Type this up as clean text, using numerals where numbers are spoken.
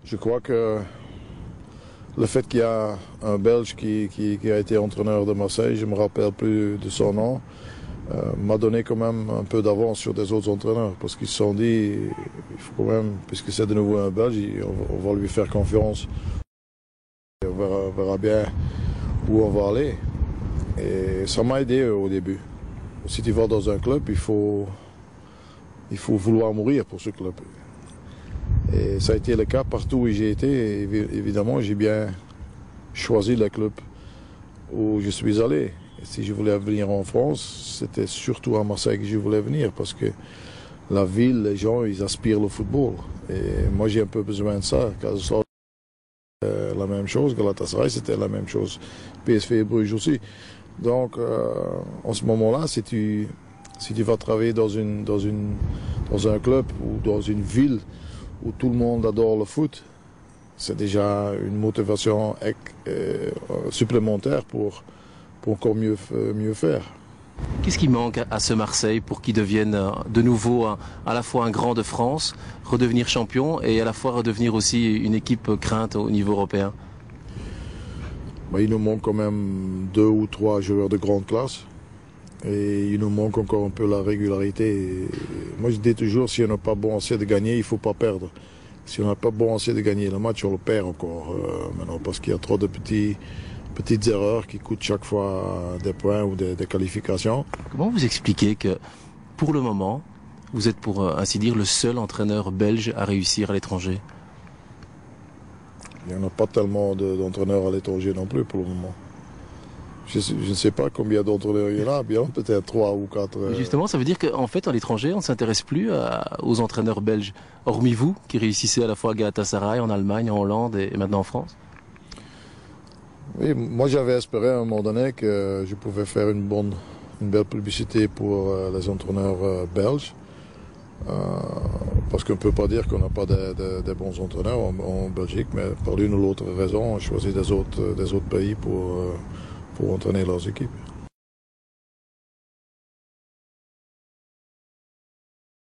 Je crois que le fait qu'il y a un Belge qui a été entraîneur de Marseille, je ne me rappelle plus de son nom, m'a donné quand même un peu d'avance sur des autres entraîneurs parce qu'ils se sont dit, il faut quand même, puisque c'est de nouveau un Belge, on va lui faire confiance. Et on verra bien où on va aller. Et ça m'a aidé au début. Si tu vas dans un club, il faut vouloir mourir pour ce club. Et ça a été le cas partout où j'ai été. Et évidemment, j'ai bien choisi le club où je suis allé. Et si je voulais venir en France, c'était surtout à Marseille que je voulais venir parce que la ville, les gens, ils aspirent au football. Et moi, j'ai un peu besoin de ça. La même chose, Galatasaray, c'était la même chose. PSV et Bruges aussi. Donc, en ce moment-là, si tu vas travailler dans un club ou dans une ville où tout le monde adore le foot, c'est déjà une motivation supplémentaire pour encore mieux faire. Qu'est-ce qui manque à ce Marseille pour qu'il devienne de nouveau à la fois un grand de France, redevenir champion et à la fois redevenir aussi une équipe crainte au niveau européen? Il nous manque quand même 2 ou 3 joueurs de grande classe. Et il nous manque encore un peu la régularité. Et moi, je dis toujours, si on n'a pas bon assez de gagner, il ne faut pas perdre. Si on n'a pas bon assez de gagner le match, on le perd encore maintenant parce qu'il y a trop de petites erreurs qui coûtent chaque fois des points ou des qualifications. Comment vous expliquez que, pour le moment, vous êtes, pour ainsi dire, le seul entraîneur belge à réussir à l'étranger? Il n'y en a pas tellement d'entraîneurs à l'étranger non plus pour le moment. Je ne sais pas combien d'entraîneurs il y en a, bien peut-être 3 ou 4. Justement, ça veut dire qu'en fait, à l'étranger, on ne s'intéresse plus aux entraîneurs belges, hormis vous, qui réussissez à la fois à Galatasaray, en Allemagne, en Hollande et maintenant en France? Oui, moi j'avais espéré à un moment donné que je pouvais faire une belle publicité pour les entraîneurs belges. Parce qu'on ne peut pas dire qu'on n'a pas de bons entraîneurs en Belgique, mais par l'une ou l'autre raison, on choisit des autres pays pour entraîner leurs équipes.